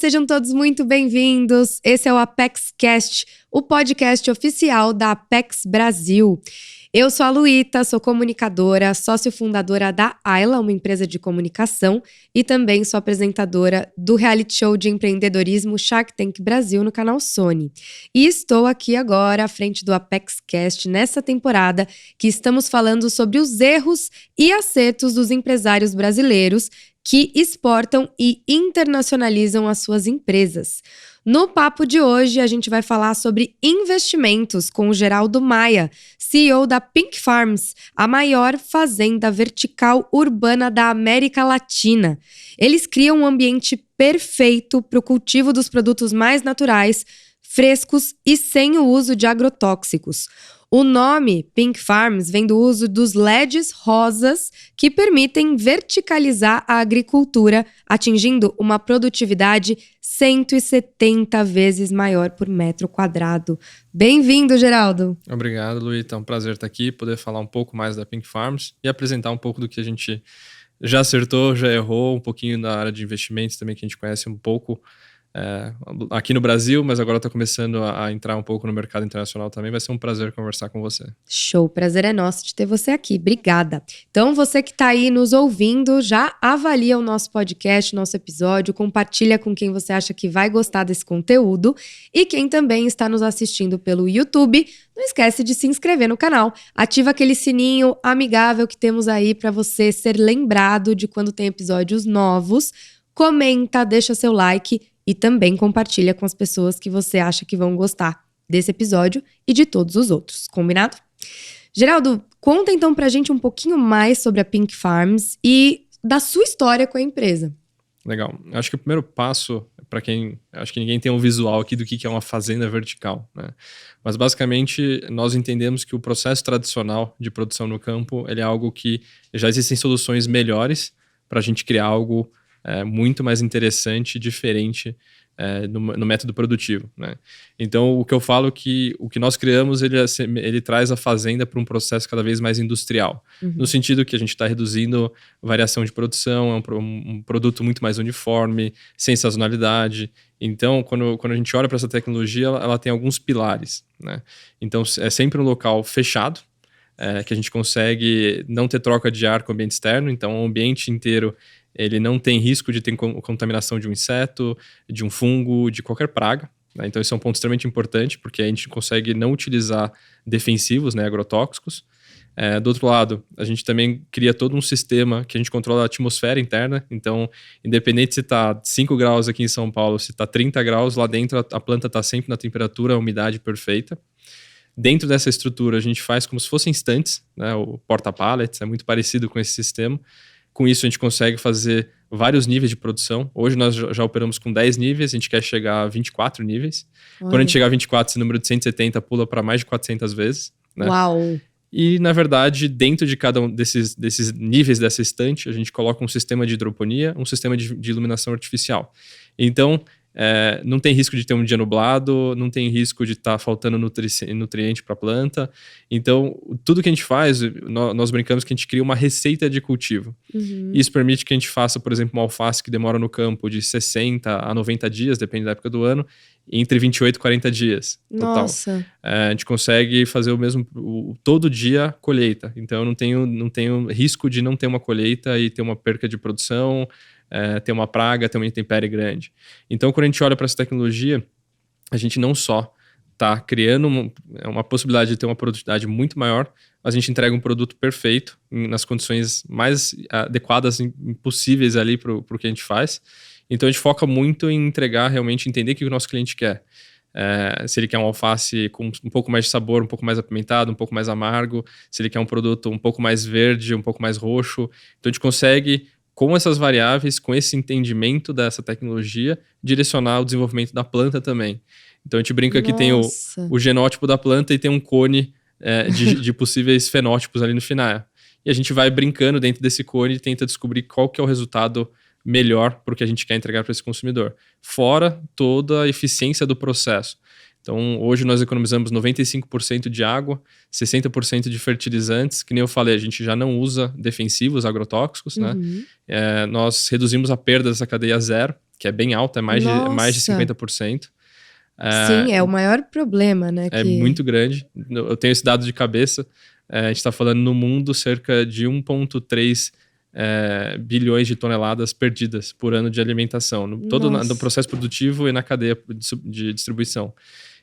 sejam todos muito bem-vindos. Esse é o ApexCast, o podcast oficial da Apex Brasil. Eu sou a Luíta, sou comunicadora, sócio-fundadora da Ayla, uma empresa de comunicação, e também sou apresentadora do reality show de empreendedorismo Shark Tank Brasil no canal Sony. E estou aqui agora à frente do ApexCast nessa temporada que estamos falando sobre os erros e acertos dos empresários brasileiros que exportam e internacionalizam as suas empresas. No papo de hoje, a gente vai falar sobre investimentos com o Geraldo Maia, CEO da Pink Farms, a maior fazenda vertical urbana da América Latina. Eles criam um ambiente perfeito para o cultivo dos produtos mais naturais, frescos e sem o uso de agrotóxicos. O nome Pink Farms vem do uso dos LEDs rosas que permitem verticalizar a agricultura, atingindo uma produtividade 170 vezes maior por metro quadrado. Bem-vindo, Geraldo. Obrigado, Luíta. É um prazer estar aqui, poder falar um pouco mais da Pink Farms e apresentar um pouco do que a gente já acertou, já errou, um pouquinho na área de investimentos também, que a gente conhece um pouco aqui no Brasil, mas agora está começando a entrar um pouco no mercado internacional também. Vai ser um prazer conversar com você. Show, prazer é nosso de ter você aqui. Obrigada. Então, você que está aí nos ouvindo, já avalia o nosso podcast, nosso episódio, compartilha com quem você acha que vai gostar desse conteúdo. E quem também está nos assistindo pelo YouTube, não esquece de se inscrever no canal. Ativa aquele sininho amigável que temos aí para você ser lembrado de quando tem episódios novos. Comenta, deixa seu like e também compartilha com as pessoas que você acha que vão gostar desse episódio e de todos os outros, combinado? Geraldo, conta então pra gente um pouquinho mais sobre a Pink Farms e da sua história com a empresa. Legal. Acho que o primeiro passo, para quem... Acho que ninguém tem um visual aqui do que é uma fazenda vertical, né? Mas basicamente nós entendemos que o processo tradicional de produção no campo, ele é algo que já existem soluções melhores para a gente criar algo muito mais interessante e diferente no método produtivo, né? Então, o que eu falo é que o que nós criamos, ele traz a fazenda para um processo cada vez mais industrial, no sentido que a gente está reduzindo variação de produção, é um produto muito mais uniforme, sem sazonalidade. Então, quando a gente olha para essa tecnologia, ela tem alguns pilares, né? Então, é sempre um local fechado, que a gente consegue não ter troca de ar com o ambiente externo, então o ambiente inteiro ele não tem risco de ter contaminação de um inseto, de um fungo, de qualquer praga, né? Então esse é um ponto extremamente importante, porque a gente consegue não utilizar defensivos, né, agrotóxicos. Do outro lado, a gente também cria todo um sistema que a gente controla a atmosfera interna, então independente se está 5 graus aqui em São Paulo, se está 30 graus, lá dentro a planta está sempre na temperatura, a umidade perfeita. Dentro dessa estrutura a gente faz como se fossem estantes, né, o porta-pallets, é muito parecido com esse sistema. Com isso, a gente consegue fazer vários níveis de produção. Hoje, nós já operamos com 10 níveis, a gente quer chegar a 24 níveis. Olha. Quando a gente chegar a 24, esse número de 170 pula para mais de 400 vezes, né? Uau! E, na verdade, dentro de cada um desses níveis dessa estante, a gente coloca um sistema de hidroponia, um sistema de iluminação artificial. Então, não tem risco de ter um dia nublado, não tem risco de estar faltando nutriente para a planta. Então, tudo que a gente faz, nós brincamos que a gente cria uma receita de cultivo. Isso permite que a gente faça, por exemplo, uma alface que demora no campo de 60 a 90 dias, depende da época do ano, entre 28 e 40 dias total. Nossa! A gente consegue fazer o mesmo, todo dia colheita. Então, eu não tenho risco de não ter uma colheita e ter uma perca de produção, ter uma praga, ter uma intempérie grande. Então, quando a gente olha para essa tecnologia, a gente não só está criando uma possibilidade de ter uma produtividade muito maior, mas a gente entrega um produto perfeito, nas condições mais adequadas possíveis ali para o que a gente faz. Então, a gente foca muito em entregar, realmente entender o que o nosso cliente quer. Se ele quer um alface com um pouco mais de sabor, um pouco mais apimentado, um pouco mais amargo, se ele quer um produto um pouco mais verde, um pouco mais roxo. Então, a gente consegue, com essas variáveis, com esse entendimento dessa tecnologia, direcionar o desenvolvimento da planta também. Então a gente brinca que tem o genótipo da planta e tem um cone de possíveis fenótipos ali no final. E a gente vai brincando dentro desse cone e tenta descobrir qual que é o resultado melhor para o que a gente quer entregar para esse consumidor. Fora toda a eficiência do processo. Então, hoje nós economizamos 95% de água, 60% de fertilizantes, que nem eu falei, a gente já não usa defensivos agrotóxicos, né? Nós reduzimos a perda dessa cadeia a zero, que é bem alto, é mais de Nossa. 50%. Sim, é o maior problema, né? É muito grande. Eu tenho esse dado de cabeça. A gente está falando no mundo cerca de 1,3 bilhões de toneladas perdidas por ano de alimentação, no processo produtivo e na cadeia de distribuição.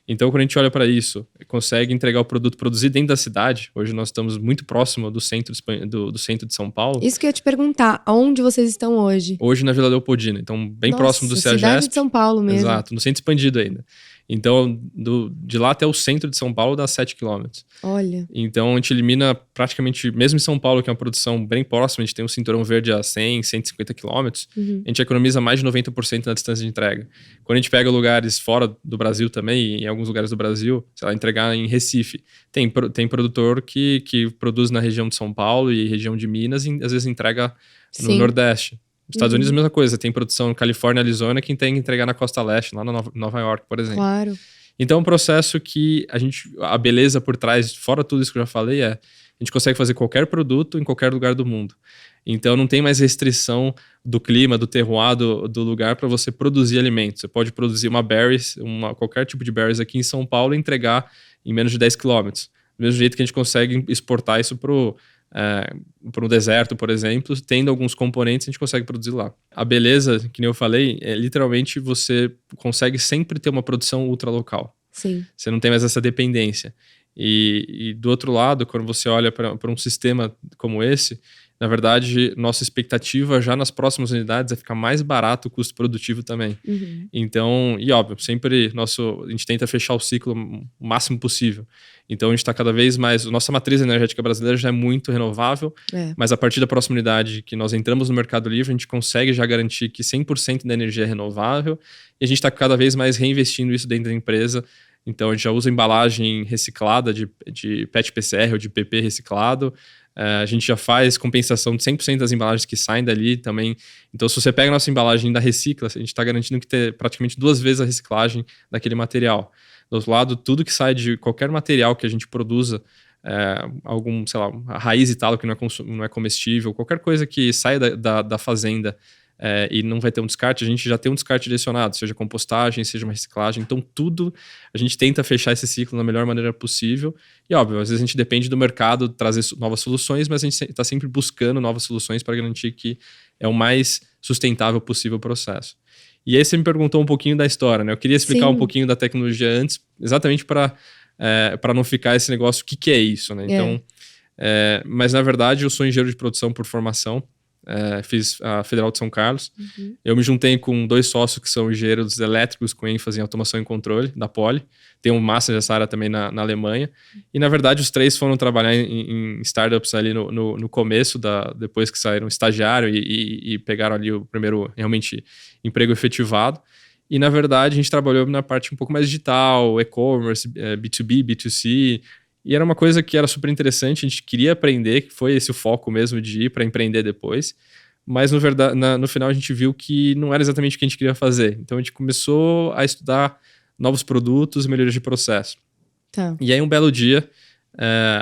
Então, quando a gente olha para isso, consegue entregar o produto produzido dentro da cidade. Hoje nós estamos muito próximo do centro de São Paulo. Isso que eu ia te perguntar, aonde vocês estão hoje? Hoje na Vila Leopoldina, então bem próximo do CEAGESP. Cidade de São Paulo mesmo. Exato, no centro expandido ainda. Então, de lá até o centro de São Paulo dá 7 quilômetros. Olha. Então, a gente elimina praticamente, mesmo em São Paulo, que é uma produção bem próxima, a gente tem um cinturão verde a 100, 150 quilômetros, a gente economiza mais de 90% na distância de entrega. Quando a gente pega lugares fora do Brasil também, em alguns lugares do Brasil, sei lá, entregar em Recife, tem produtor que produz na região de São Paulo e região de Minas e às vezes entrega no Nordeste. Nos Estados Unidos, a mesma coisa. Tem produção no Califórnia, Arizona, que tem que entregar na Costa Leste, lá na Nova York, por exemplo. Claro. Então, é um processo que a beleza por trás, fora tudo isso que eu já falei, a gente consegue fazer qualquer produto em qualquer lugar do mundo. Então, não tem mais restrição do clima, do terroir, do lugar para você produzir alimentos. Você pode produzir uma berries, qualquer tipo de berries aqui em São Paulo e entregar em menos de 10 quilômetros. Do mesmo jeito que a gente consegue exportar isso para um deserto, por exemplo, tendo alguns componentes, a gente consegue produzir lá. A beleza, que nem eu falei, literalmente você consegue sempre ter uma produção ultralocal. Sim. Você não tem mais essa dependência. E do outro lado, quando você olha para um sistema como esse, na verdade, nossa expectativa já nas próximas unidades é ficar mais barato o custo produtivo também. Então, e óbvio, sempre a gente tenta fechar o ciclo o máximo possível. Então, a gente está cada vez mais... Nossa matriz energética brasileira já é muito renovável, mas a partir da próxima unidade que nós entramos no Mercado Livre, a gente consegue já garantir que 100% da energia é renovável e a gente está cada vez mais reinvestindo isso dentro da empresa. Então, a gente já usa embalagem reciclada de PET PCR ou de PP reciclado. A gente já faz compensação de 100% das embalagens que saem dali também. Então, se você pega a nossa embalagem e ainda recicla, a gente está garantindo que tem praticamente 2 vezes a reciclagem daquele material. Do outro lado, tudo que sai de qualquer material que a gente produza, algum, sei lá, a raiz e tal que não é comestível, qualquer coisa que saia da fazenda e não vai ter um descarte, a gente já tem um descarte direcionado, seja compostagem, seja uma reciclagem. Então, tudo a gente tenta fechar esse ciclo da melhor maneira possível. E, óbvio, às vezes a gente depende do mercado trazer novas soluções, mas a gente está sempre buscando novas soluções para garantir que é o mais sustentável possível o processo. E aí você me perguntou um pouquinho da história, né? Eu queria explicar um pouquinho da tecnologia antes, exatamente para não ficar esse negócio, o que é isso, né? Então, mas na verdade eu sou engenheiro de produção por formação, fiz a Federal de São Carlos. Eu me juntei com 2 sócios que são engenheiros elétricos com ênfase em automação e controle, da Poli. Tem um master dessa área também na Alemanha. E na verdade os 3 foram trabalhar em startups ali no começo, depois que saíram estagiário e pegaram ali o primeiro realmente emprego efetivado. E na verdade a gente trabalhou na parte um pouco mais digital, e-commerce, B2B, B2C. E era uma coisa que era super interessante, a gente queria aprender, que foi esse o foco mesmo de ir para empreender depois. Mas no final a gente viu que não era exatamente o que a gente queria fazer. Então a gente começou a estudar novos produtos e melhorias de processo. Tá. E aí um belo dia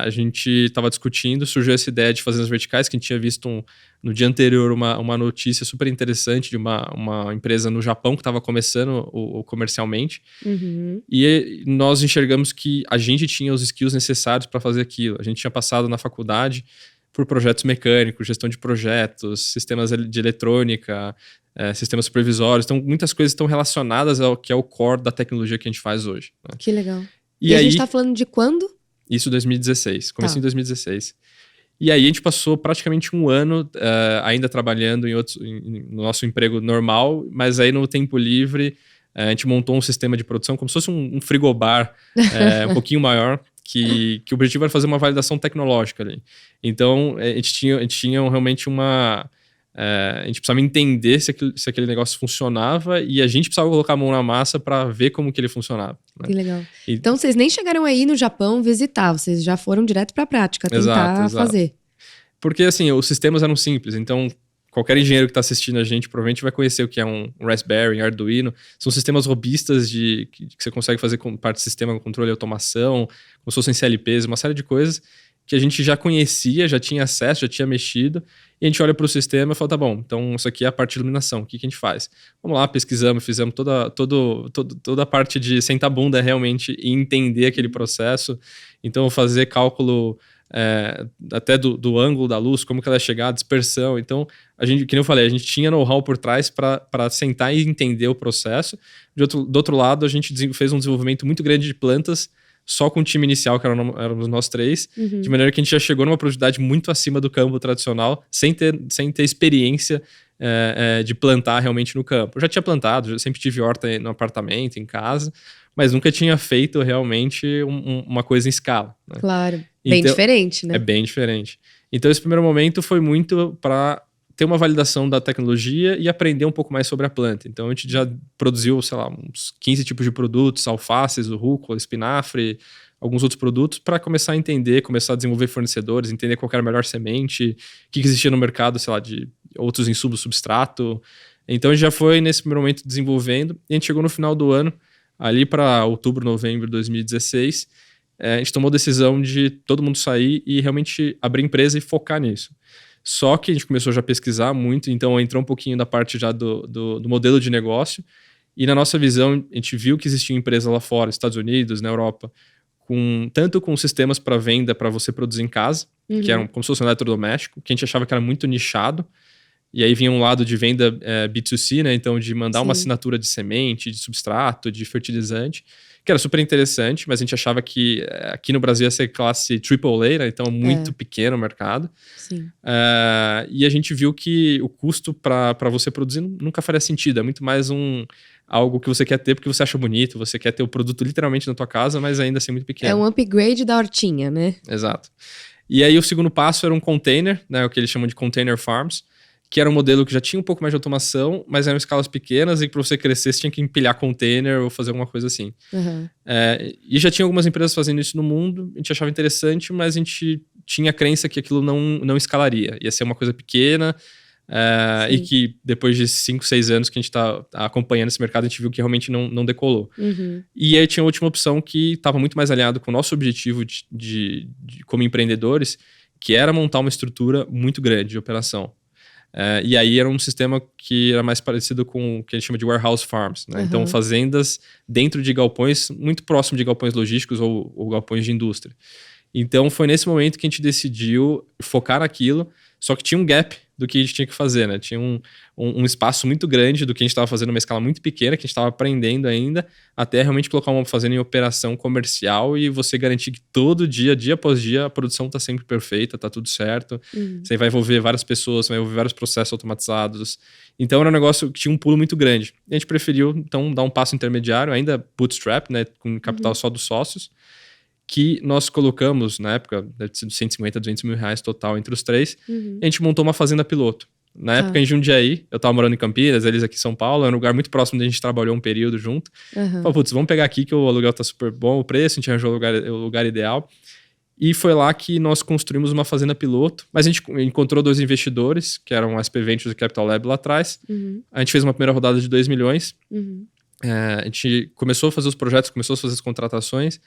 a gente estava discutindo, surgiu essa ideia de fazendas verticais, que a gente tinha visto no dia anterior uma notícia super interessante de uma empresa no Japão que estava começando comercialmente. E nós enxergamos que a gente tinha os skills necessários para fazer aquilo. A gente tinha passado na faculdade por projetos mecânicos, gestão de projetos, sistemas de eletrônica, sistemas supervisórios. Então, muitas coisas estão relacionadas ao que é o core da tecnologia que a gente faz hoje, né? Que legal. E a aí, gente está falando de quando? Isso em 2016, comecinho em 2016. E aí a gente passou praticamente um ano ainda trabalhando no nosso emprego normal, mas aí no tempo livre a gente montou um sistema de produção como se fosse um frigobar um pouquinho maior, que o objetivo era fazer uma validação tecnológica ali. Então a gente tinha realmente a gente precisava entender se aquele negócio funcionava e a gente precisava colocar a mão na massa para ver como que ele funcionava, né? Que legal. Então vocês nem chegaram aí no Japão visitar, vocês já foram direto para a prática, tentar exato. fazer. Porque assim, os sistemas eram simples, então qualquer engenheiro que está assistindo a gente provavelmente vai conhecer o que é um Raspberry, Arduino. São sistemas robustos que você consegue fazer com parte do sistema, controle e automação, como se fossem CLPs, uma série de coisas. que a gente já conhecia, já tinha acesso, já tinha mexido, e a gente olha para o sistema e fala, tá bom, então isso aqui é a parte de iluminação, o que a gente faz? Vamos lá, pesquisamos, fizemos toda a parte de sentar a bunda realmente e entender aquele processo, então fazer cálculo até do ângulo da luz, como que ela ia chegar, a dispersão, então a gente, que nem eu falei, a gente tinha know-how por trás para sentar e entender o processo. Do outro lado, a gente fez um desenvolvimento muito grande de plantas, só com o time inicial, que éramos nós 3, de maneira que a gente já chegou numa produtividade muito acima do campo tradicional, sem ter experiência de plantar realmente no campo. Eu já tinha plantado, já sempre tive horta no apartamento, em casa, mas nunca tinha feito realmente uma coisa em escala. Né? Claro, bem diferente, né? É bem diferente. Então esse primeiro momento foi muito para ter uma validação da tecnologia e aprender um pouco mais sobre a planta. Então a gente já produziu, sei lá, uns 15 tipos de produtos, alfaces, rúcula, espinafre, alguns outros produtos, para começar a entender, começar a desenvolver fornecedores, entender qual era a melhor semente, o que existia no mercado, sei lá, de outros insumos, substrato. Então a gente já foi nesse primeiro momento desenvolvendo, e a gente chegou no final do ano, ali para outubro, novembro de 2016, a gente tomou a decisão de todo mundo sair e realmente abrir empresa e focar nisso. Só que a gente começou já a pesquisar muito, então entrou um pouquinho da parte já do modelo de negócio, e na nossa visão a gente viu que existia empresa lá fora, Estados Unidos, na Europa, tanto com sistemas para venda para você produzir em casa, que eram como se fosse um eletrodoméstico, que a gente achava que era muito nichado, e aí vinha um lado de venda B2C, né? Então de mandar uma assinatura de semente, de substrato, de fertilizante, que era super interessante, mas a gente achava que aqui no Brasil ia ser classe AAA, né? Então muito pequeno o mercado. Sim. E a gente viu que o custo para você produzir nunca faria sentido, é muito mais algo que você quer ter porque você acha bonito, você quer ter o produto literalmente na tua casa, mas ainda assim muito pequeno. É um upgrade da hortinha, né? Exato. E aí o segundo passo era um container, né? O que eles chamam de container farms, que era um modelo que já tinha um pouco mais de automação, mas eram escalas pequenas e para você crescer você tinha que empilhar container ou fazer alguma coisa assim. E já tinha algumas empresas fazendo isso no mundo, a gente achava interessante, mas a gente tinha a crença que aquilo não escalaria. Ia ser uma coisa pequena e que depois de 5, 6 anos que a gente está acompanhando esse mercado, a gente viu que realmente não decolou. E aí tinha a última opção que estava muito mais alinhado com o nosso objetivo de como empreendedores, que era montar uma estrutura muito grande de operação. E aí era um sistema que era mais parecido com o que a gente chama de warehouse farms, né? Então fazendas dentro de galpões, muito próximo de galpões logísticos ou galpões de indústria. Então foi nesse momento que a gente decidiu focar naquilo, só que tinha um gap do que a gente tinha que fazer, né? Tinha um espaço muito grande do que a gente estava fazendo numa escala muito pequena, que a gente estava aprendendo ainda, até realmente colocar uma fazenda em operação comercial e você garantir que todo dia, dia após dia, a produção está sempre perfeita, está tudo certo. Você vai envolver várias pessoas, você vai envolver vários processos automatizados. Então era um negócio que tinha um pulo muito grande. E a gente preferiu, então, dar um passo intermediário, ainda bootstrap, né? Com capital só dos sócios, que nós colocamos, na época, deve ser de 150, 200 mil reais total entre os 3, e a gente montou uma fazenda piloto. Na época, em Jundiaí, eu tava morando em Campinas, eles aqui em São Paulo, era um lugar muito próximo onde a gente trabalhou um período junto. Falei, putz, vamos pegar aqui que o aluguel tá super bom, o preço, a gente arranjou o lugar ideal. E foi lá que nós construímos uma fazenda piloto, mas a gente encontrou 2 investidores, que eram a SP Ventures e Capital Lab lá atrás. A gente fez uma primeira rodada de 2 milhões. A gente começou a fazer os projetos, começou a fazer as contratações,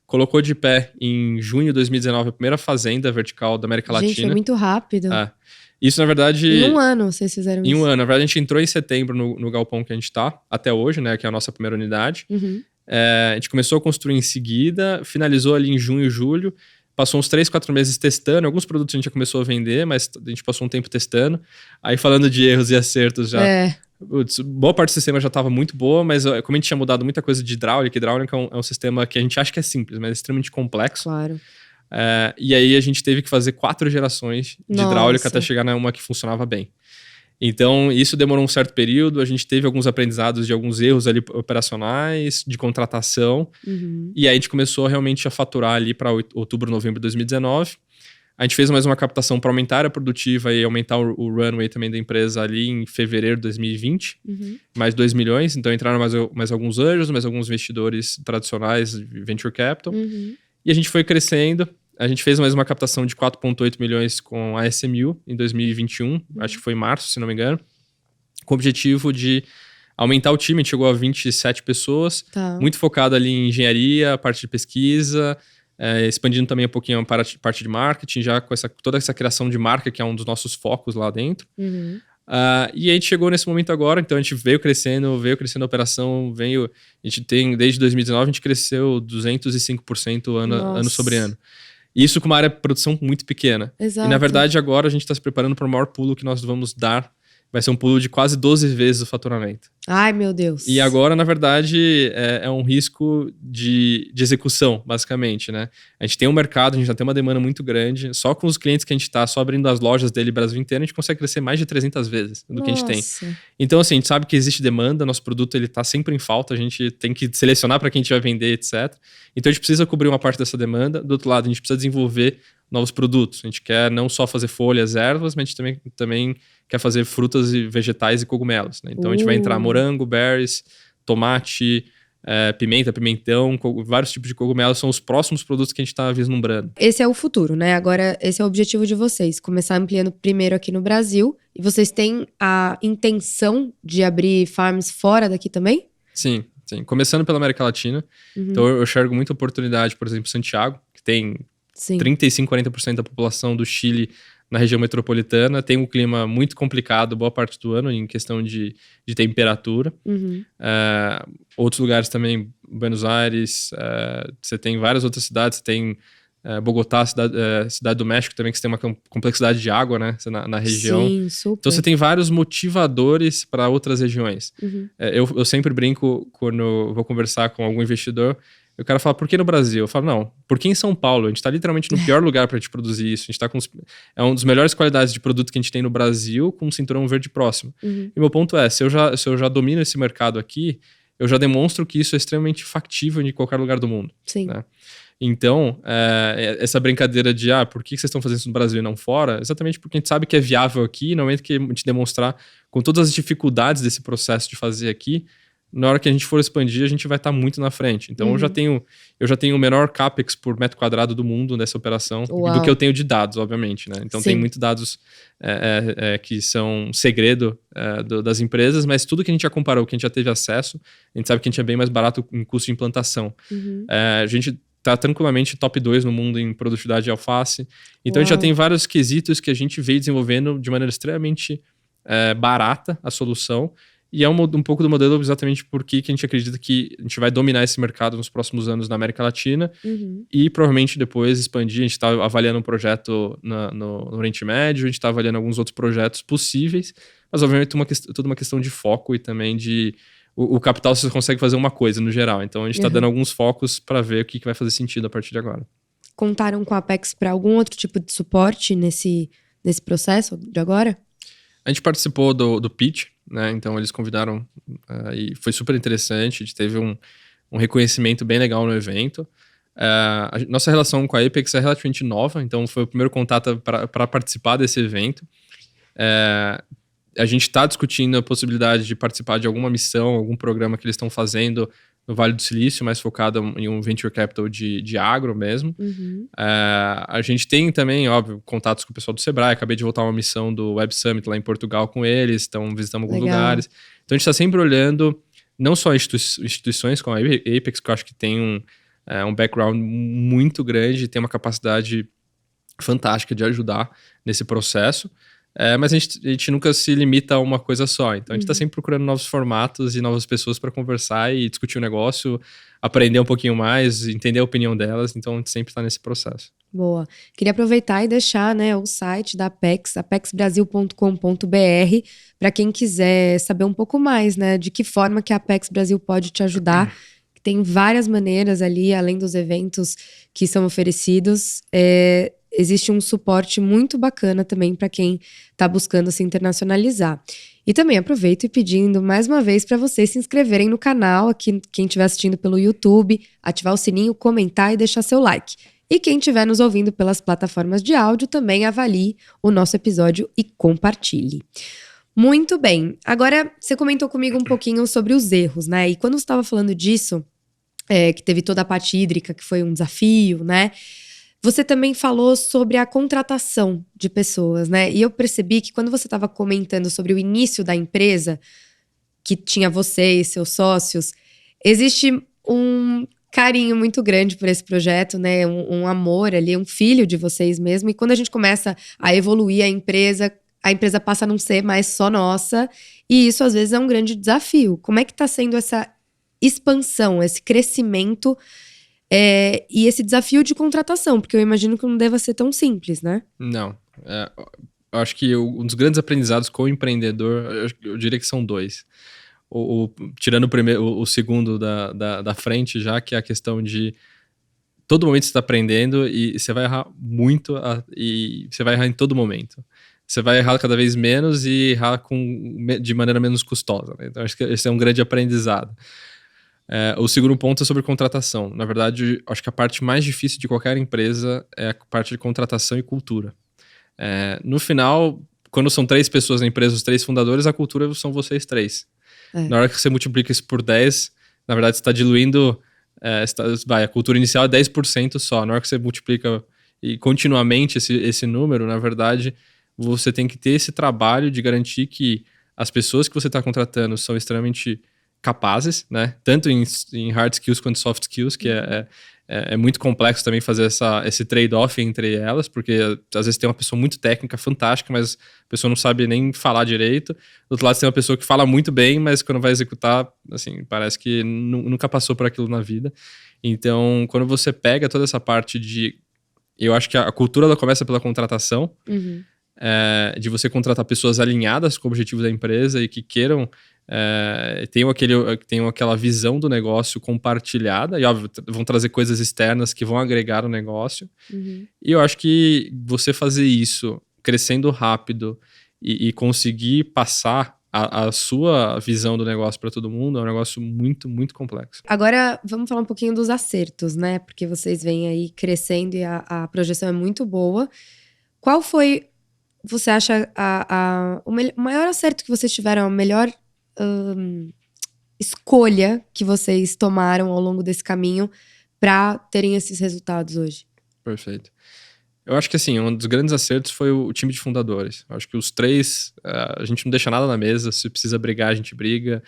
colocou de pé em junho de 2019 a primeira fazenda vertical da América Latina. Gente, foi muito rápido. Isso, na verdade... Em um ano vocês fizeram isso. Em um ano. Na verdade, a gente entrou em setembro no galpão que a gente tá, até hoje, né? Que é a nossa primeira unidade. A gente começou a construir em seguida, finalizou ali em junho, julho. Passou uns 3, 4 meses testando. Alguns produtos a gente já começou a vender, mas a gente passou um tempo testando. Aí, falando de erros e acertos já... Boa parte do sistema já estava muito boa, mas como a gente tinha mudado muita coisa de hidráulica é um sistema que a gente acha que é simples, mas é extremamente complexo. Claro. E aí a gente teve que fazer 4 gerações de hidráulica até chegar numa que funcionava bem. Então isso demorou um certo período, a gente teve alguns aprendizados de alguns erros ali operacionais, de contratação, e aí a gente começou realmente a faturar ali para outubro, novembro de 2019. A gente fez mais uma captação para aumentar a produtiva e aumentar o runway também da empresa ali em fevereiro de 2020. Mais 2 milhões. Então entraram mais alguns anjos, mais alguns investidores tradicionais, venture capital. E a gente foi crescendo. A gente fez mais uma captação de 4,8 milhões com a SMU em 2021. Acho que foi em março, se não me engano. Com o objetivo de aumentar o time. A gente chegou a 27 pessoas. Muito focado ali em engenharia, parte de pesquisa, expandindo também um pouquinho para a parte de marketing, já com toda essa criação de marca, que é um dos nossos focos lá dentro. E a gente chegou nesse momento agora, então a gente veio crescendo a operação, a gente tem, desde 2019, a gente cresceu 205% ano sobre ano. Isso com uma área de produção muito pequena. Exato. E na verdade agora a gente está se preparando para o maior pulo que nós vamos dar. Vai ser um pulo de quase 12 vezes o faturamento. Ai, meu Deus. E agora, na verdade, é um risco de execução, basicamente, né? A gente tem um mercado, a gente já tem uma demanda muito grande. Só com os clientes que a gente tá, só abrindo as lojas dele Brasil inteiro, a gente consegue crescer mais de 300 vezes do que a gente tem. Então, assim, a gente sabe que existe demanda, nosso produto ele tá sempre em falta, a gente tem que selecionar para quem a gente vai vender, etc. Então, a gente precisa cobrir uma parte dessa demanda. Do outro lado, a gente precisa desenvolver novos produtos. A gente quer não só fazer folhas, ervas, mas a gente também quer fazer frutas e vegetais e cogumelos, né? Então a gente vai entrar morango, berries, tomate, pimenta, pimentão, vários tipos de cogumelos são os próximos produtos que a gente está vislumbrando. Esse é o futuro, né? Agora, esse é o objetivo de vocês, começar ampliando primeiro aqui no Brasil. E vocês têm a intenção de abrir farms fora daqui também? Sim. Começando pela América Latina. Então eu enxergo muita oportunidade, por exemplo, Santiago, que tem 35, 40% da população do Chile na região metropolitana, tem um clima muito complicado boa parte do ano em questão de temperatura. Outros lugares também, Buenos Aires, você tem várias outras cidades, você tem Bogotá, Cidade do México também, que você tem uma complexidade de água, né, na região. Sim, super. Então você tem vários motivadores para outras regiões. Eu sempre brinco quando vou conversar com algum investidor. O cara fala, por que no Brasil? Eu falo, não, por que em São Paulo? A gente tá literalmente no pior lugar pra gente produzir isso. A gente tá com é uma das melhores qualidades de produto que a gente tem no Brasil, com um cinturão verde próximo. E meu ponto é, se eu já domino esse mercado aqui, eu já demonstro que isso é extremamente factível em qualquer lugar do mundo. Sim. Né? Então, essa brincadeira de, por que vocês estão fazendo isso no Brasil e não fora? Exatamente porque a gente sabe que é viável aqui, no momento que a gente demonstrar com todas as dificuldades desse processo de fazer aqui, na hora que a gente for expandir, a gente vai estar muito na frente. Então, eu já tenho o menor CAPEX por metro quadrado do mundo nessa operação, do que eu tenho de dados, obviamente, né? Então, tem muitos dados que são segredo das empresas, mas tudo que a gente já comparou, que a gente já teve acesso, a gente sabe que a gente é bem mais barato em custo de implantação. A gente tá tranquilamente top 2 no mundo em produtividade de alface. Então, a gente já tem vários quesitos que a gente veio desenvolvendo de maneira extremamente barata a solução. E é um pouco do modelo exatamente porque que a gente acredita que a gente vai dominar esse mercado nos próximos anos na América Latina e provavelmente depois expandir. A gente está avaliando um projeto no Oriente Médio, a gente está avaliando alguns outros projetos possíveis, mas obviamente tudo uma questão de foco e também de... O capital você consegue fazer uma coisa no geral, então a gente está dando alguns focos para ver o que vai fazer sentido a partir de agora. Contaram com a Apex para algum outro tipo de suporte nesse processo de agora? A gente participou do pitch, né? Então eles convidaram e foi super interessante. A gente teve um reconhecimento bem legal no evento. Nossa relação com a Apex é relativamente nova, então foi o primeiro contato para participar desse evento. A gente está discutindo a possibilidade de participar de alguma missão, algum programa que eles estão fazendo no Vale do Silício, mais focado em um venture capital de agro mesmo. A gente tem também, óbvio, contatos com o pessoal do Sebrae. Acabei de voltar uma missão do Web Summit lá em Portugal com eles, então visitamos alguns lugares. Então a gente está sempre olhando não só instituições como a Apex, que eu acho que tem um background muito grande, tem uma capacidade fantástica de ajudar nesse processo. Mas a gente nunca se limita a uma coisa só. Então, a gente está sempre procurando novos formatos e novas pessoas para conversar e discutir o negócio, aprender um pouquinho mais, entender a opinião delas. Então, a gente sempre está nesse processo. Boa. Queria aproveitar e deixar, né, o site da Apex, apexbrasil.com.br, para quem quiser saber um pouco mais, né, de que forma que a Apex Brasil pode te ajudar. Tem várias maneiras ali, além dos eventos que são oferecidos. Existe um suporte muito bacana também para quem está buscando se internacionalizar. E também aproveito e pedindo mais uma vez para vocês se inscreverem no canal, aqui quem estiver assistindo pelo YouTube, ativar o sininho, comentar e deixar seu like. E quem estiver nos ouvindo pelas plataformas de áudio, também avalie o nosso episódio e compartilhe. Muito bem. Agora, você comentou comigo um pouquinho sobre os erros, né? E quando você estava falando disso, que teve toda a parte hídrica, que foi um desafio, né? Você também falou sobre a contratação de pessoas, né? E eu percebi que quando você estava comentando sobre o início da empresa, que tinha você e seus sócios, existe carinho muito grande por esse projeto, né? Um amor ali, um filho de vocês mesmo. E quando a gente começa a evoluir a empresa passa a não ser mais só nossa. E isso, às vezes, é um grande desafio. Como é que está sendo essa expansão, esse crescimento e esse desafio de contratação? Porque eu imagino que não deva ser tão simples, né? Não. Eu acho que um dos grandes aprendizados com o empreendedor, eu diria que são dois. Tirando o segundo da frente já, que é a questão de todo momento você está aprendendo e você vai errar muito e você vai errar em todo momento. Você vai errar cada vez menos e errar de maneira menos custosa, né? Então acho que esse é um grande aprendizado. O segundo ponto é sobre contratação. Na verdade, acho que a parte mais difícil de qualquer empresa é a parte de contratação e cultura. No final, quando são 3 pessoas na empresa, os 3 fundadores, a cultura são vocês 3. Na hora que você multiplica isso por 10, na verdade você está diluindo, a cultura inicial é 10% só. Na hora que você multiplica e continuamente esse número, na verdade, você tem que ter esse trabalho de garantir que as pessoas que você está contratando são extremamente capazes, né? Tanto em hard skills quanto soft skills, que é muito complexo também fazer esse trade-off entre elas, porque às vezes tem uma pessoa muito técnica, fantástica, mas a pessoa não sabe nem falar direito. Do outro lado, você tem uma pessoa que fala muito bem, mas quando vai executar, assim, parece que nunca passou por aquilo na vida. Então, quando você pega toda essa parte eu acho que a cultura ela começa pela contratação, de você contratar pessoas alinhadas com o objetivo da empresa e que queiram tenham aquela visão do negócio compartilhada, e óbvio, vão trazer coisas externas que vão agregar o negócio. E eu acho que você fazer isso crescendo rápido e conseguir passar a sua visão do negócio para todo mundo é um negócio muito, muito complexo. Agora, vamos falar um pouquinho dos acertos, né? Porque vocês vêm aí crescendo e a projeção é muito boa. Qual foi, você acha, o maior acerto que vocês tiveram, a melhor escolha que vocês tomaram ao longo desse caminho para terem esses resultados hoje? Perfeito. Eu acho que assim, um dos grandes acertos foi o time de fundadores. Eu acho que os 3, a gente não deixa nada na mesa, se precisa brigar, a gente briga.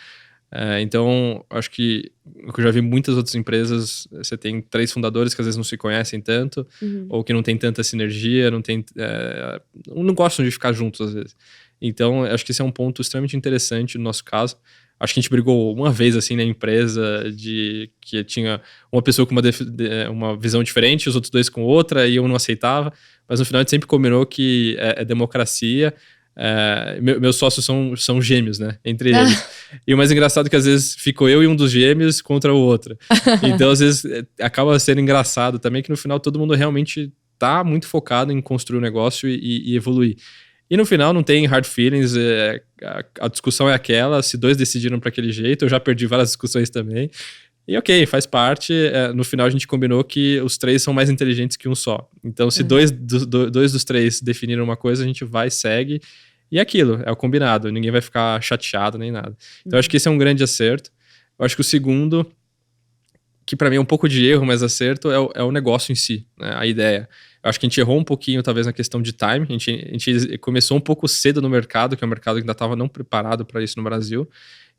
Então, acho que eu já vi muitas outras empresas, você tem 3 fundadores que às vezes não se conhecem tanto, ou que não tem tanta sinergia, não gostam de ficar juntos às vezes. Então, acho que esse é um ponto extremamente interessante no nosso caso. Acho que a gente brigou uma vez assim na empresa que tinha uma pessoa com uma visão diferente, os outros 2 com outra, e eu não aceitava. Mas no final a gente sempre combinou que é democracia. Meus sócios são gêmeos, né? Entre eles. E o mais engraçado é que às vezes fico eu e um dos gêmeos contra o outro. Então, às vezes, acaba sendo engraçado também que no final todo mundo realmente tá muito focado em construir um negócio e evoluir. E no final não tem hard feelings, a discussão é aquela, se 2 decidiram para aquele jeito, eu já perdi várias discussões também. E ok, faz parte, no final a gente combinou que os 3 são mais inteligentes que um só. Então se 2 dos 3 definiram uma coisa, a gente vai, segue, e é aquilo, é o combinado, ninguém vai ficar chateado nem nada. Então acho que esse é um grande acerto. Eu acho que o segundo, que para mim é um pouco de erro, mas acerto, é o negócio em si, né? A ideia. Eu acho que a gente errou um pouquinho, talvez, na questão de time. A gente começou um pouco cedo no mercado, que é um mercado que ainda estava não preparado para isso no Brasil.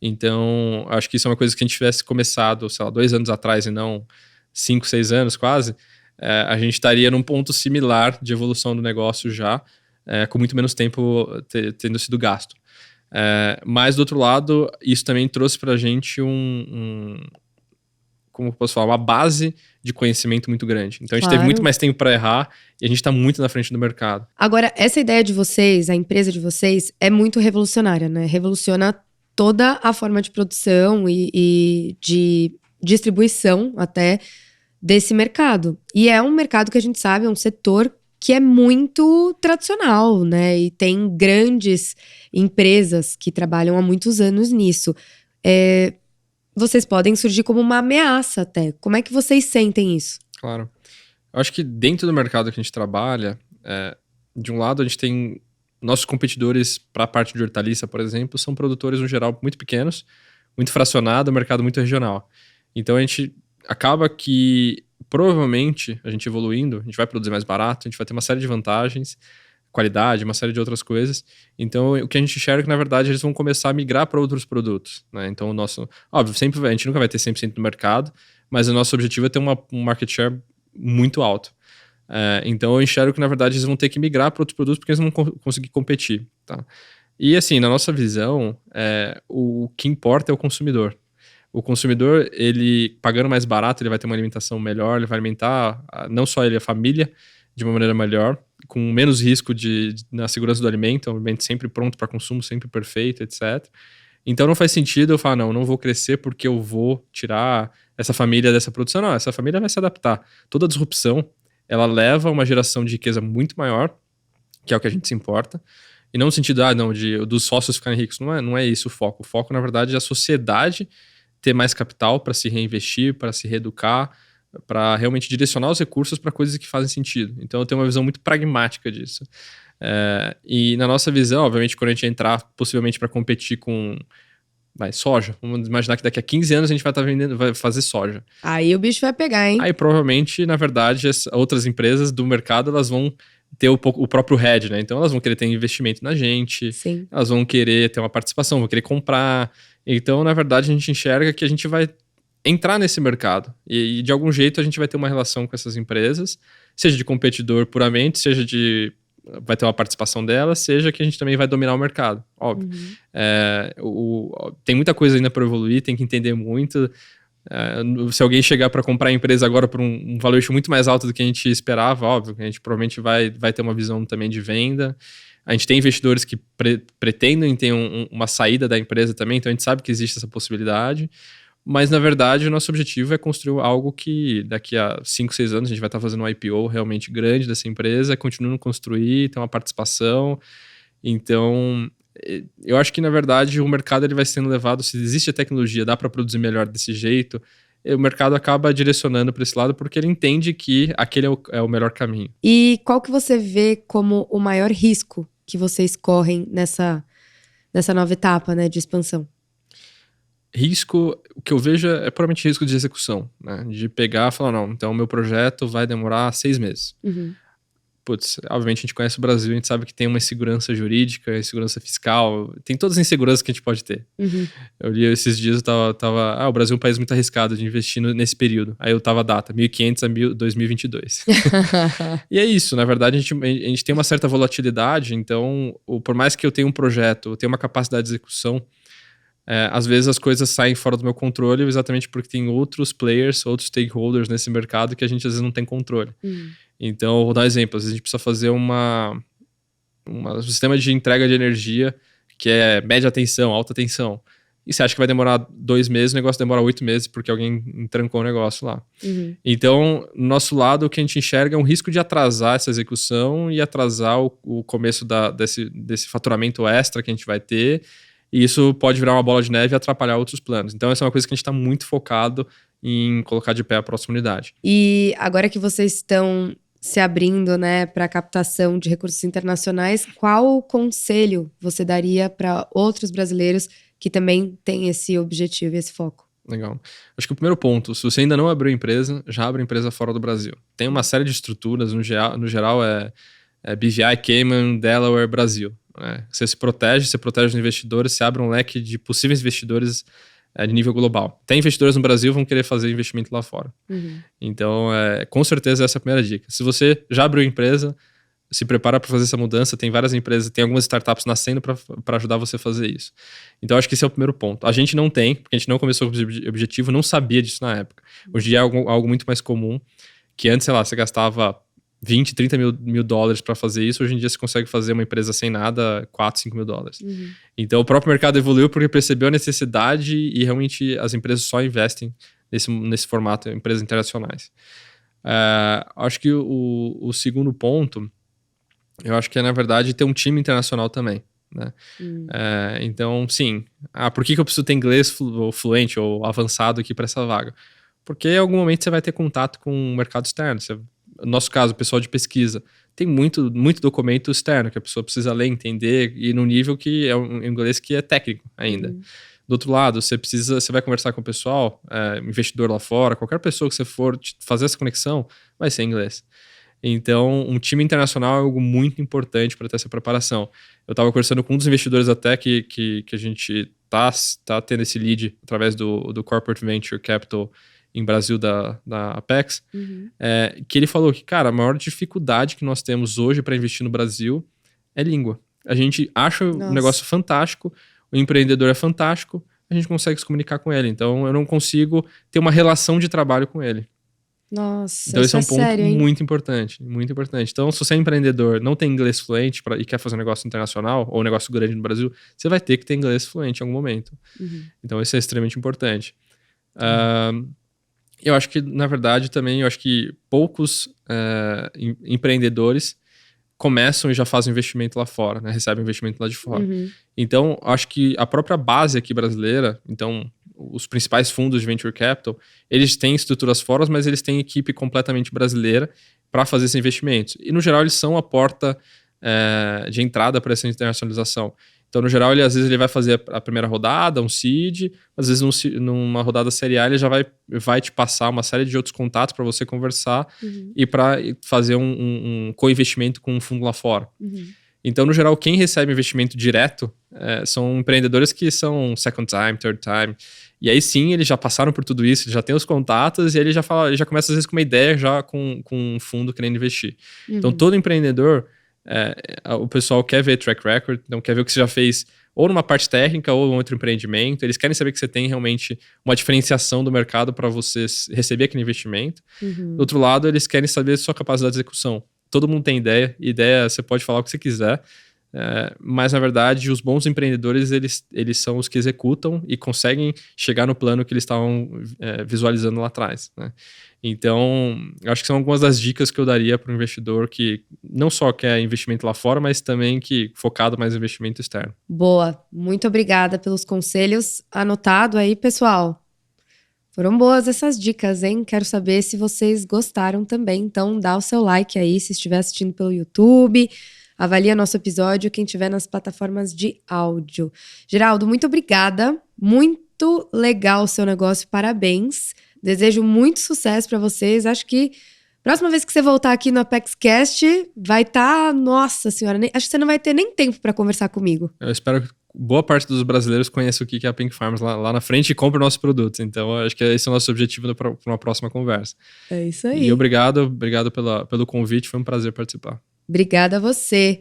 Então, acho que isso é uma coisa que a gente tivesse começado, sei lá, 2 anos atrás e não 5, 6 anos quase, a gente estaria num ponto similar de evolução do negócio já, com muito menos tempo tendo sido gasto. Mas, do outro lado, isso também trouxe para a gente como eu posso falar, uma base de conhecimento muito grande. Então a gente teve muito mais tempo para errar e a gente está muito na frente do mercado. Agora, essa ideia de vocês, a empresa de vocês, é muito revolucionária, né? Revoluciona toda a forma de produção e de distribuição até desse mercado. E é um mercado que a gente sabe, é um setor que é muito tradicional, né? E tem grandes empresas que trabalham há muitos anos nisso. Vocês podem surgir como uma ameaça até. Como é que vocês sentem isso? Claro. Eu acho que dentro do mercado que a gente trabalha, de um lado a gente tem nossos competidores para a parte de hortaliça, por exemplo, são produtores no geral muito pequenos, muito fracionado, mercado muito regional. Então a gente acaba que provavelmente a gente evoluindo, a gente vai produzir mais barato, a gente vai ter uma série de vantagens, qualidade, uma série de outras coisas. Então, o que a gente enxerga é que, na verdade, eles vão começar a migrar para outros produtos, né? Então, óbvio, a gente nunca vai ter 100% do mercado, mas o nosso objetivo é ter um market share muito alto. Então eu enxergo que, na verdade, eles vão ter que migrar para outros produtos porque eles não vão conseguir competir. Tá? E assim, na nossa visão, o que importa é o consumidor. O consumidor, ele pagando mais barato, ele vai ter uma alimentação melhor, ele vai alimentar não só ele, a família, de uma maneira melhor, com menos risco na segurança do alimento, um alimento sempre pronto para consumo, sempre perfeito, etc. Então não faz sentido eu falar, não vou crescer porque eu vou tirar essa família dessa produção. Não, essa família vai se adaptar. Toda disrupção, ela leva a uma geração de riqueza muito maior, que é o que a gente se importa. E não no sentido, dos sócios ficarem ricos. Não é isso o foco. O foco, na verdade, é a sociedade ter mais capital para se reinvestir, para se reeducar, para realmente direcionar os recursos para coisas que fazem sentido. Então eu tenho uma visão muito pragmática disso. E na nossa visão, obviamente, quando a gente entrar possivelmente para competir com soja, vamos imaginar que daqui a 15 anos a gente vai fazer soja. Aí o bicho vai pegar, hein? Aí provavelmente, na verdade, as outras empresas do mercado, elas vão ter o próprio hedge, né? Então elas vão querer ter investimento na gente, Sim. Elas vão querer ter uma participação, vão querer comprar. Então, na verdade, a gente enxerga que a gente vai entrar nesse mercado. E de algum jeito a gente vai ter uma relação com essas empresas, seja de competidor puramente, seja vai ter uma participação delas, seja que a gente também vai dominar o mercado, óbvio. Tem muita coisa ainda para evoluir, tem que entender muito. Se alguém chegar para comprar a empresa agora por um valuation muito mais alto do que a gente esperava, óbvio, a gente provavelmente vai ter uma visão também de venda. A gente tem investidores que pretendem ter uma saída da empresa também, então a gente sabe que existe essa possibilidade. Mas, na verdade, o nosso objetivo é construir algo que daqui a 5, 6 anos a gente vai estar fazendo um IPO realmente grande dessa empresa, continuando a construir, ter uma participação. Então, eu acho que, na verdade, o mercado ele vai sendo levado, se existe a tecnologia, dá para produzir melhor desse jeito, o mercado acaba direcionando para esse lado porque ele entende que aquele é o melhor caminho. E qual que você vê como o maior risco que vocês correm nessa nova etapa, né, de expansão? Risco, o que eu vejo é puramente risco de execução, né? De pegar e falar, não, então o meu projeto vai demorar 6 meses. Putz, obviamente a gente conhece o Brasil, a gente sabe que tem uma insegurança jurídica, insegurança fiscal, tem todas as inseguranças que a gente pode ter. Eu li esses dias, eu tava o Brasil é um país muito arriscado de investir nesse período. Aí eu tava a data, 1500 a 2022. E é isso, na verdade a gente tem uma certa volatilidade, então por mais que eu tenha um projeto, eu tenha uma capacidade de execução, às vezes as coisas saem fora do meu controle exatamente porque tem outros players, outros stakeholders nesse mercado que a gente às vezes não tem controle. Então, eu vou dar um exemplo. Às vezes a gente precisa fazer um sistema de entrega de energia que é média tensão, alta tensão. E você acha que vai demorar 2 meses, o negócio demora 8 meses porque alguém trancou o negócio lá. Então, no nosso lado, o que a gente enxerga é um risco de atrasar essa execução e atrasar o começo desse faturamento extra que a gente vai ter. E isso pode virar uma bola de neve e atrapalhar outros planos. Então, essa é uma coisa que a gente está muito focado em colocar de pé a próxima unidade. E agora que vocês estão se abrindo, né, para a captação de recursos internacionais, qual conselho você daria para outros brasileiros que também têm esse objetivo e esse foco? Legal. Acho que o primeiro ponto, se você ainda não abriu empresa, já abre empresa fora do Brasil. Tem uma série de estruturas, no geral é BVI, Cayman, Delaware, Brasil. Você se protege, você protege os investidores, você abre um leque de possíveis investidores de nível global. Tem investidores no Brasil que vão querer fazer investimento lá fora. Então, com certeza essa é a primeira dica. Se você já abriu empresa, se prepara para fazer essa mudança. Tem várias empresas, tem algumas startups nascendo para ajudar você a fazer isso. Então, acho que esse é o primeiro ponto. A gente não tem, porque a gente não começou com esse objetivo, não sabia disso na época. Hoje em dia é algo muito mais comum, que antes, sei lá, você gastava 20, 30 mil dólares para fazer isso. Hoje em dia você consegue fazer uma empresa sem nada, 4, 5 mil dólares. Então o próprio mercado evoluiu porque percebeu a necessidade e realmente as empresas só investem nesse formato, empresas internacionais. Acho que o segundo ponto, eu acho que é, na verdade, ter um time internacional também. Né? Então, sim. Por que eu preciso ter inglês fluente ou avançado aqui para essa vaga? Porque em algum momento você vai ter contato com o mercado externo. No nosso caso, o pessoal de pesquisa, tem muito documento externo que a pessoa precisa ler, entender, e no nível que é um inglês que é técnico ainda. Do outro lado, você vai conversar com o pessoal, investidor lá fora, qualquer pessoa que você for fazer essa conexão, vai ser em inglês. Então, um time internacional é algo muito importante para ter essa preparação. Eu estava conversando com um dos investidores até que a gente tá tendo esse lead através do Corporate Venture Capital em Brasil da Apex, que ele falou que, cara, a maior dificuldade que nós temos hoje para investir no Brasil é língua. A gente acha o negócio fantástico, o empreendedor é fantástico, a gente consegue se comunicar com ele. Então, eu não consigo ter uma relação de trabalho com ele. Nossa, então esse é um ponto sério, muito importante, muito importante. Então, se você é empreendedor, não tem inglês fluente e quer fazer um negócio internacional ou um negócio grande no Brasil, você vai ter que ter inglês fluente em algum momento. Então, isso é extremamente importante. Eu acho que, na verdade, também, eu acho que poucos empreendedores começam e já fazem investimento lá fora, né? Recebem investimento lá de fora. Então, acho que a própria base aqui brasileira, então, os principais fundos de Venture Capital, eles têm estruturas fora, mas eles têm equipe completamente brasileira para fazer esses investimentos. E, no geral, eles são a porta de entrada para essa internacionalização. Então, no geral, às vezes ele vai fazer a primeira rodada, um seed, às vezes numa rodada série A ele já vai te passar uma série de outros contatos para você conversar e para fazer um co-investimento com um fundo lá fora. Então, no geral, quem recebe investimento direto são empreendedores que são second time, third time. E aí sim, eles já passaram por tudo isso, já tem os contatos e ele já começa às vezes com uma ideia já com um fundo querendo investir. Então, todo empreendedor, o pessoal quer ver track record, então quer ver o que você já fez ou numa parte técnica ou em outro empreendimento. Eles querem saber que você tem realmente uma diferenciação do mercado para você receber aquele investimento. Do outro lado, eles querem saber a sua capacidade de execução. Todo mundo tem ideia você pode falar o que você quiser, mas na verdade os bons empreendedores eles são os que executam e conseguem chegar no plano que eles estavam visualizando lá atrás, né? Então, acho que são algumas das dicas que eu daria para o investidor que não só quer investimento lá fora, mas também que focado mais em investimento externo. Boa, muito obrigada pelos conselhos. Anotado aí, pessoal. Foram boas essas dicas, hein? Quero saber se vocês gostaram também. Então, dá o seu like aí se estiver assistindo pelo YouTube. Avalia nosso episódio, quem estiver nas plataformas de áudio. Geraldo, muito obrigada. Muito legal o seu negócio, parabéns. Desejo muito sucesso para vocês. Acho que próxima vez que você voltar aqui no ApexCast, vai estar... Nossa senhora, acho que você não vai ter nem tempo para conversar comigo. Eu espero que boa parte dos brasileiros conheça o que é a Pink Farms lá na frente e compre nossos produtos. Então, acho que esse é o nosso objetivo para uma próxima conversa. É isso aí. E obrigado pelo convite. Foi um prazer participar. Obrigada a você.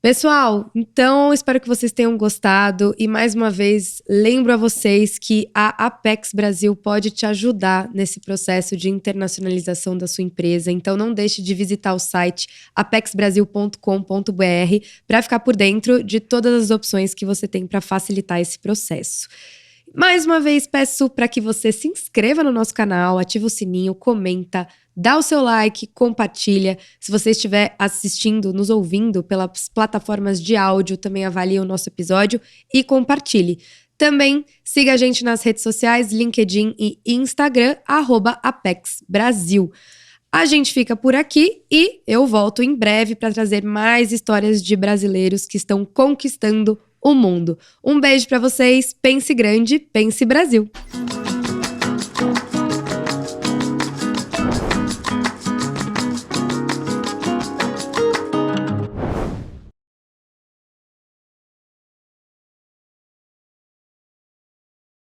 Pessoal, então espero que vocês tenham gostado e mais uma vez lembro a vocês que a Apex Brasil pode te ajudar nesse processo de internacionalização da sua empresa, então não deixe de visitar o site apexbrasil.com.br para ficar por dentro de todas as opções que você tem para facilitar esse processo. Mais uma vez peço para que você se inscreva no nosso canal, ativa o sininho, comenta, dá o seu like, compartilha. Se você estiver assistindo, nos ouvindo pelas plataformas de áudio, também avalie o nosso episódio e compartilhe. Também siga a gente nas redes sociais, LinkedIn e Instagram, @ApexBrasil. A gente fica por aqui e eu volto em breve para trazer mais histórias de brasileiros que estão conquistando o mundo. Um beijo para vocês, pense grande, pense Brasil!